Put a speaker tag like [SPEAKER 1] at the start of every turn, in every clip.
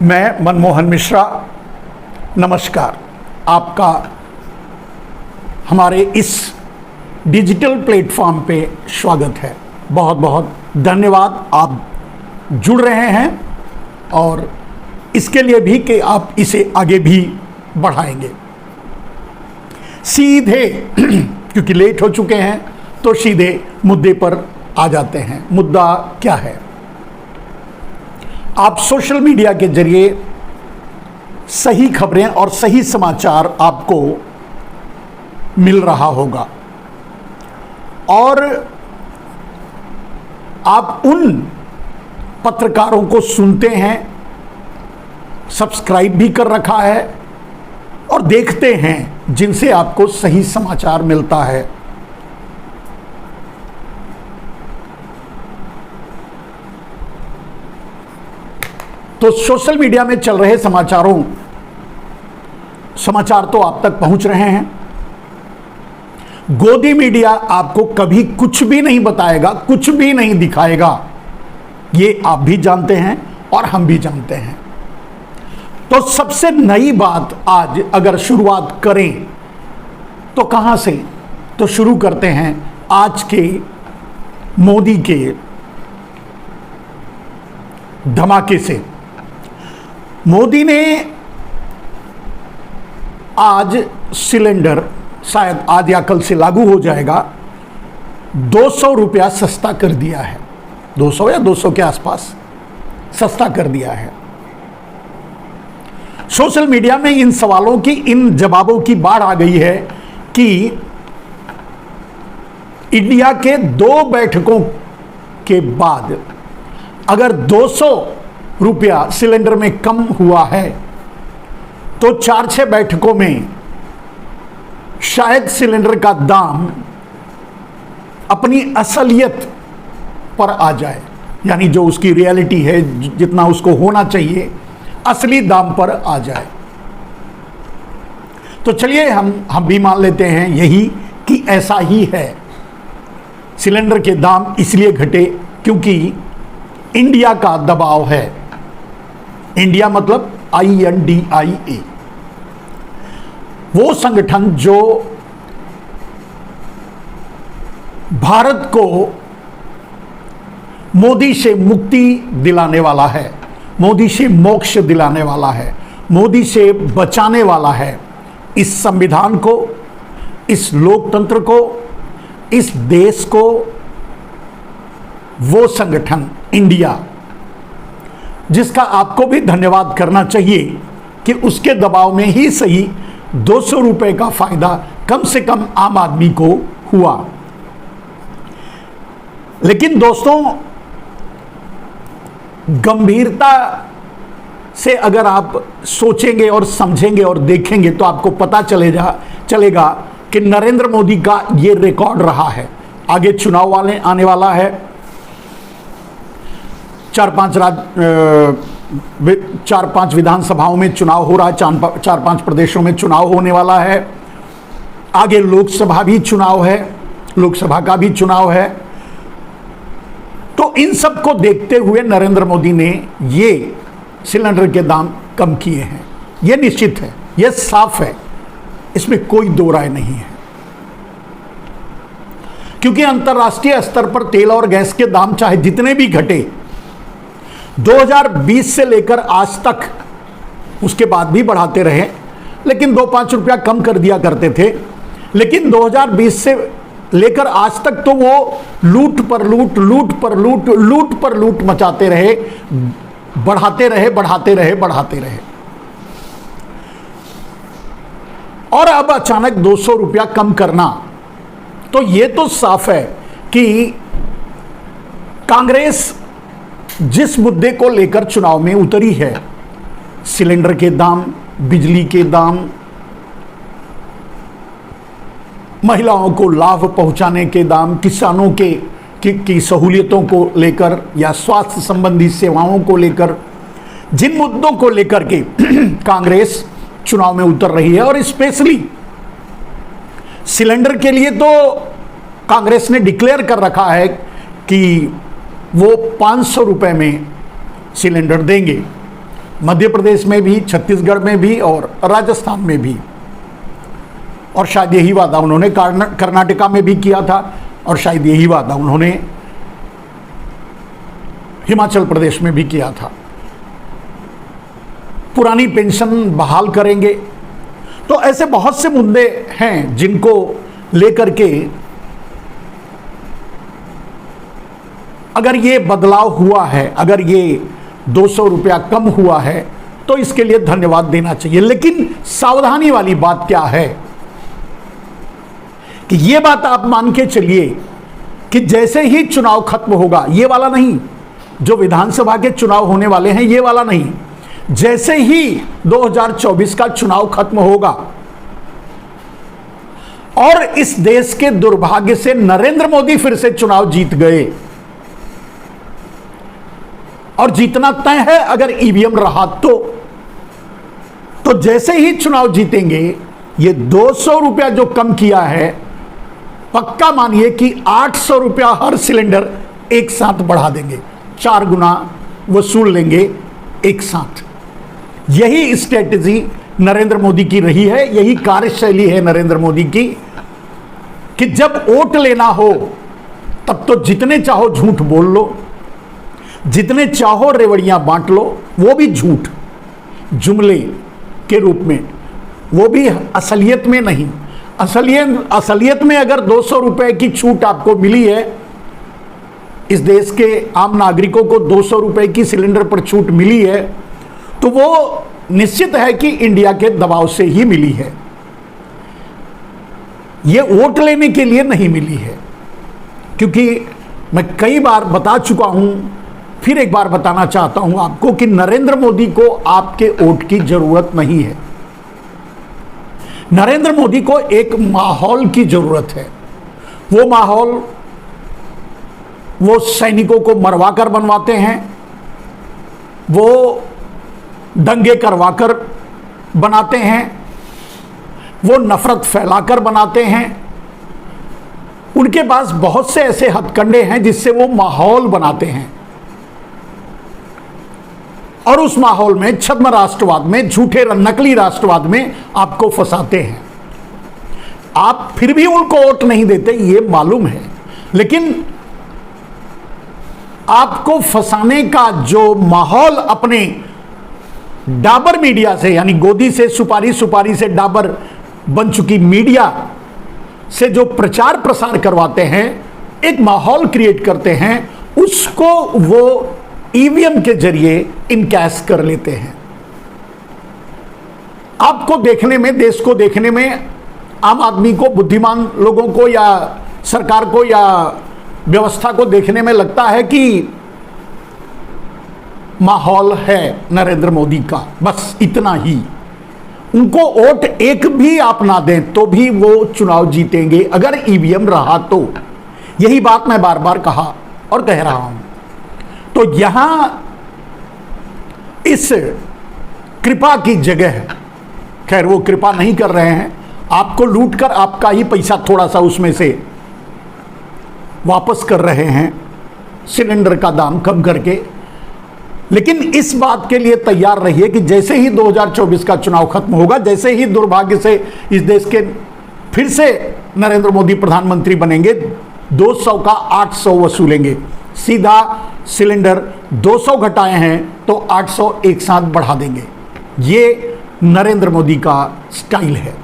[SPEAKER 1] मैं मनमोहन मिश्रा, नमस्कार। आपका हमारे इस डिजिटल प्लेटफॉर्म पे स्वागत है। बहुत बहुत धन्यवाद, आप जुड़ रहे हैं और इसके लिए भी कि आप इसे आगे भी बढ़ाएंगे। सीधे क्योंकि लेट हो चुके हैं तो सीधे मुद्दे पर आ जाते हैं। मुद्दा क्या है? आप सोशल मीडिया के जरिए सही खबरें और सही समाचार आपको मिल रहा होगा और आप उन पत्रकारों को सुनते हैं, सब्सक्राइब भी कर रखा है और देखते हैं जिनसे आपको सही समाचार मिलता है। तो सोशल मीडिया में चल रहे समाचार तो आप तक पहुंच रहे हैं। गोदी मीडिया आपको कभी कुछ भी नहीं बताएगा, कुछ भी नहीं दिखाएगा, ये आप भी जानते हैं और हम भी जानते हैं। तो सबसे नई बात आज अगर शुरुआत करें तो कहां से? तो शुरू करते हैं आज के मोदी के धमाके से। मोदी ने आज सिलेंडर, शायद आज या कल से लागू हो जाएगा, 200 रुपया सस्ता कर दिया है। 200 या 200 के आसपास सस्ता कर दिया है। सोशल मीडिया में इन सवालों की, इन जवाबों की बाढ़ आ गई है कि इंडिया के 2 बैठकों के बाद अगर 200 रुपया सिलेंडर में कम हुआ है तो 4-6 बैठकों में शायद सिलेंडर का दाम अपनी असलियत पर आ जाए, यानी जो उसकी रियलिटी है, जितना उसको होना चाहिए, असली दाम पर आ जाए। तो चलिए हम भी मान लेते हैं यही कि ऐसा ही है। सिलेंडर के दाम इसलिए घटे क्योंकि इंडिया का दबाव है। इंडिया मतलब INDIA, वो संगठन जो भारत को मोदी से मुक्ति दिलाने वाला है, मोदी से मोक्ष दिलाने वाला है, मोदी से बचाने वाला है, इस संविधान को, इस लोकतंत्र को, इस देश को। वो संगठन इंडिया, जिसका आपको भी धन्यवाद करना चाहिए कि उसके दबाव में ही सही 200 रुपए का फायदा कम से कम आम आदमी को हुआ। लेकिन दोस्तों, गंभीरता से अगर आप सोचेंगे और समझेंगे और देखेंगे तो आपको पता चलेगा कि नरेंद्र मोदी का ये रिकॉर्ड रहा है। आगे चुनाव आने वाला है, 4-5 विधानसभाओं में चुनाव हो रहा है, 4-5 प्रदेशों में चुनाव होने वाला है। आगे लोकसभा भी चुनाव है, लोकसभा का भी चुनाव है। तो इन सब को देखते हुए नरेंद्र मोदी ने ये सिलेंडर के दाम कम किए हैं। ये निश्चित है, ये साफ है, इसमें कोई दो राय नहीं है। क्योंकि अंतर्राष्ट्रीय स्तर पर तेल और गैस के दाम चाहे जितने भी घटे, 2020 से लेकर आज तक, उसके बाद भी बढ़ाते रहे, लेकिन 2-5 रुपया कम कर दिया करते थे। लेकिन 2020 से लेकर आज तक तो वो लूट पर लूट मचाते रहे, बढ़ाते रहे। और अब अचानक 200 रुपया कम करना, तो ये तो साफ है कि कांग्रेस जिस मुद्दे को लेकर चुनाव में उतरी है, सिलेंडर के दाम, बिजली के दाम, महिलाओं को लाभ पहुंचाने के दाम, किसानों की सहूलियतों को लेकर या स्वास्थ्य संबंधी सेवाओं को लेकर, जिन मुद्दों को लेकर के कांग्रेस चुनाव में उतर रही है, और स्पेशली सिलेंडर के लिए तो कांग्रेस ने डिक्लेयर कर रखा है कि वो 500 रुपए में सिलेंडर देंगे। मध्य प्रदेश में भी, छत्तीसगढ़ में भी और राजस्थान में भी। और शायद यही वादा उन्होंने कर्नाटका में भी किया था और शायद यही वादा उन्होंने हिमाचल प्रदेश में भी किया था। पुरानी पेंशन बहाल करेंगे। तो ऐसे बहुत से मुद्दे हैं जिनको लेकर के अगर ये बदलाव हुआ है, अगर ये 200 रुपया कम हुआ है तो इसके लिए धन्यवाद देना चाहिए। लेकिन सावधानी वाली बात क्या है कि ये बात आप मान के चलिए कि जैसे ही चुनाव खत्म होगा, ये वाला नहीं, जो विधानसभा के चुनाव होने वाले हैं ये वाला नहीं, जैसे ही 2024 का चुनाव खत्म होगा और इस देश के दुर्भाग्य से नरेंद्र मोदी फिर से चुनाव जीत गए और जीतना तय है अगर ईवीएम रहा तो जैसे ही चुनाव जीतेंगे ये 200 रुपया जो कम किया है, पक्का मानिए कि 800 रुपया हर सिलेंडर एक साथ बढ़ा देंगे, 4 गुना वसूल लेंगे एक साथ। यही स्ट्रेटजी नरेंद्र मोदी की रही है, यही कार्यशैली है नरेंद्र मोदी की कि जब वोट लेना हो तब तो जितने चाहो झूठ बोल लो, जितने चाहो रेवड़ियां बांट लो, वो भी झूठ जुमले के रूप में, वो भी असलियत में नहीं। असलियत में अगर 200 रुपए की छूट आपको मिली है, इस देश के आम नागरिकों को 200 रुपए की सिलेंडर पर छूट मिली है, तो वो निश्चित है कि इंडिया के दबाव से ही मिली है। ये वोट लेने के लिए नहीं मिली है, क्योंकि मैं कई बार बता चुका हूं, फिर एक बार बताना चाहता हूं आपको कि नरेंद्र मोदी को आपके वोट की जरूरत नहीं है। नरेंद्र मोदी को एक माहौल की जरूरत है। वो माहौल वो सैनिकों को मरवाकर बनवाते हैं, वो दंगे करवाकर बनाते हैं, वो नफरत फैलाकर बनाते हैं। उनके पास बहुत से ऐसे हथकंडे हैं जिससे वो माहौल बनाते हैं और उस माहौल में छद्म राष्ट्रवाद में, झूठे नकली राष्ट्रवाद में आपको फंसाते हैं। आप फिर भी उनको वोट नहीं देते, ये मालूम है, लेकिन आपको फंसाने का जो माहौल अपने डाबर मीडिया से, यानी गोदी से सुपारी, सुपारी से डाबर बन चुकी मीडिया से जो प्रचार प्रसार करवाते हैं, एक माहौल क्रिएट करते हैं, उसको वो ईवीएम के जरिए इनकैश कर लेते हैं। आपको देखने में, देश को देखने में, आम आदमी को, बुद्धिमान लोगों को या सरकार को या व्यवस्था को देखने में लगता है कि माहौल है नरेंद्र मोदी का, बस इतना ही। उनको वोट एक भी आप ना दें तो भी वो चुनाव जीतेंगे अगर ईवीएम रहा तो। यही बात मैं बार बार कहा और कह रहा हूं। तो यहां इस कृपा की जगह, खैर वो कृपा नहीं कर रहे हैं, आपको लूटकर आपका ही पैसा थोड़ा सा उसमें से वापस कर रहे हैं, सिलेंडर का दाम कम करके। लेकिन इस बात के लिए तैयार रहिए कि जैसे ही 2024 का चुनाव खत्म होगा, जैसे ही दुर्भाग्य से इस देश के फिर से नरेंद्र मोदी प्रधानमंत्री बनेंगे, 200 का 800 वसूलेंगे। सीधा सिलेंडर 200 घटाए हैं तो 800 एक साथ बढ़ा देंगे। ये नरेंद्र मोदी का स्टाइल है।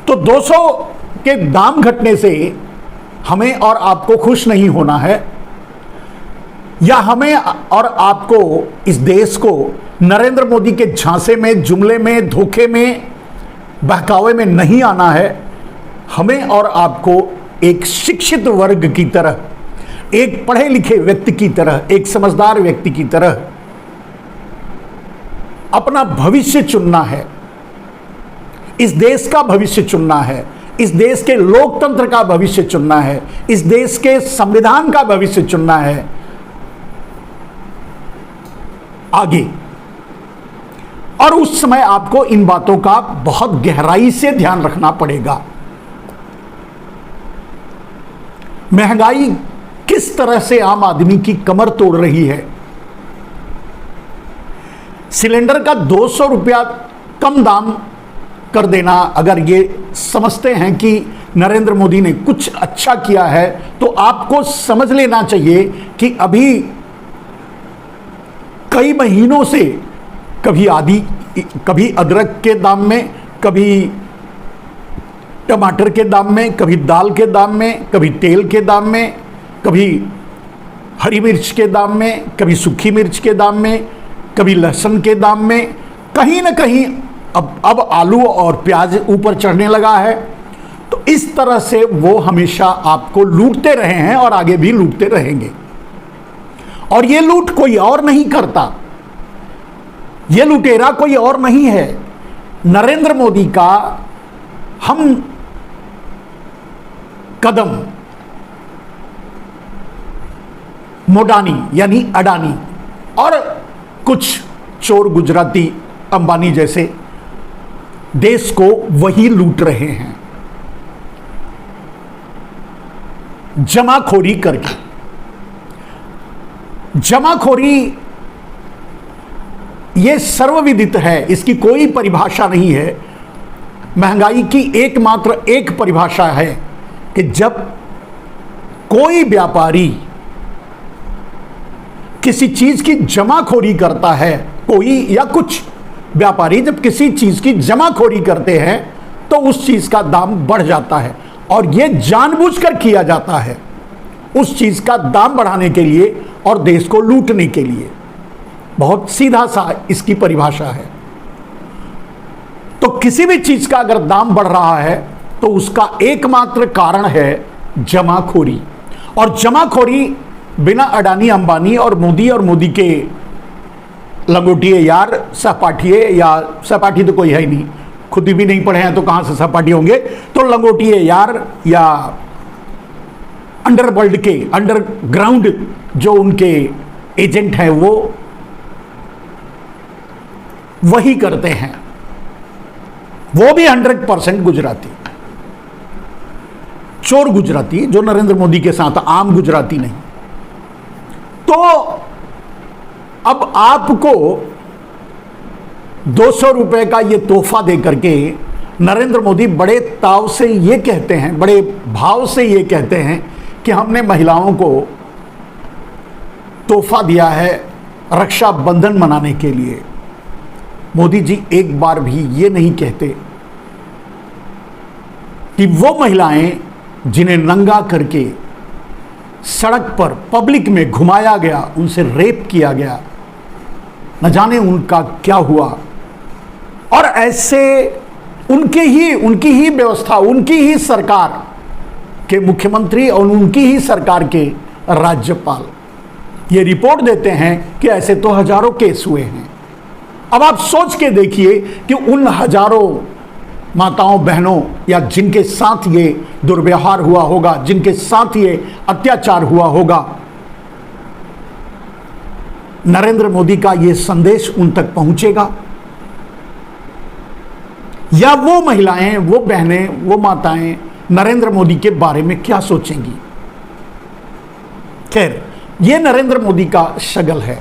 [SPEAKER 1] तो 200 के दाम घटने से हमें और आपको खुश नहीं होना है, या हमें और आपको इस देश को नरेंद्र मोदी के झांसे में, जुमले में, धोखे में, बहकावे में नहीं आना है। हमें और आपको एक शिक्षित वर्ग की तरह, एक पढ़े लिखे व्यक्ति की तरह, एक समझदार व्यक्ति की तरह अपना भविष्य चुनना है। इस देश का भविष्य चुनना है, इस देश के लोकतंत्र का भविष्य चुनना है, इस देश के संविधान का भविष्य चुनना है आगे। और उस समय आपको इन बातों का बहुत गहराई से ध्यान रखना पड़ेगा। महंगाई किस तरह से आम आदमी की कमर तोड़ रही है, सिलेंडर का 200 रुपया कम दाम कर देना, अगर ये समझते हैं कि नरेंद्र मोदी ने कुछ अच्छा किया है, तो आपको समझ लेना चाहिए कि अभी कई महीनों से कभी अदरक के दाम में, कभी टमाटर के दाम में, कभी दाल के दाम में, कभी तेल के दाम में, कभी हरी मिर्च के दाम में, कभी सूखी मिर्च के दाम में, कभी लहसुन के दाम में, कहीं ना कहीं अब आलू और प्याज ऊपर चढ़ने लगा है। तो इस तरह से वो हमेशा आपको लूटते रहे हैं और आगे भी लूटते रहेंगे। और ये लूट कोई और नहीं करता, ये लुटेरा कोई और नहीं है, नरेंद्र मोदी का हम कदम मोडानी यानी अडानी और कुछ चोर गुजराती अंबानी जैसे देश को वही लूट रहे हैं, जमाखोरी करके। जमाखोरी ये सर्वविदित है, इसकी कोई परिभाषा नहीं है। महंगाई की एकमात्र एक परिभाषा है कि जब कोई व्यापारी किसी चीज की जमाखोरी करता है, कोई या कुछ व्यापारी जब किसी चीज की जमाखोरी करते हैं तो उस चीज का दाम बढ़ जाता है, और यह जानबूझकर किया जाता है उस चीज का दाम बढ़ाने के लिए और देश को लूटने के लिए। बहुत सीधा सा इसकी परिभाषा है। तो किसी भी चीज का अगर दाम बढ़ रहा है तो उसका एकमात्र कारण है जमाखोरी, और जमाखोरी बिना अडानी अंबानी और मोदी के लंगोटिए यार सहपाठिए, या सहपाठी तो कोई है ही नहीं, खुद भी नहीं पढ़े हैं तो कहां से सहपाठी होंगे, तो लंगोटिए यार या अंडरवर्ल्ड के अंडरग्राउंड जो उनके एजेंट हैं वो वही करते हैं, वो भी 100% गुजराती, चोर गुजराती, जो नरेंद्र मोदी के साथ, आम गुजराती नहीं। तो अब आपको 200 रुपए का ये तोहफा देकर के नरेंद्र मोदी बड़े ताव से ये कहते हैं, बड़े भाव से ये कहते हैं कि हमने महिलाओं को तोहफा दिया है रक्षाबंधन मनाने के लिए। मोदी जी एक बार भी ये नहीं कहते कि वो महिलाएं जिन्हें नंगा करके सड़क पर पब्लिक में घुमाया गया, उनसे रेप किया गया, न जाने उनका क्या हुआ, और ऐसे उनकी ही व्यवस्था, उनकी ही सरकार के मुख्यमंत्री और उनकी ही सरकार के राज्यपाल ये रिपोर्ट देते हैं कि ऐसे तो हजारों केस हुए हैं। अब आप सोच के देखिए कि उन हजारों माताओं बहनों या जिनके साथ ये दुर्व्यवहार हुआ होगा, जिनके साथ ये अत्याचार हुआ होगा, नरेंद्र मोदी का ये संदेश उन तक पहुंचेगा, या वो महिलाएं, वो बहनें, वो माताएं नरेंद्र मोदी के बारे में क्या सोचेंगी? खैर, ये नरेंद्र मोदी का शगल है।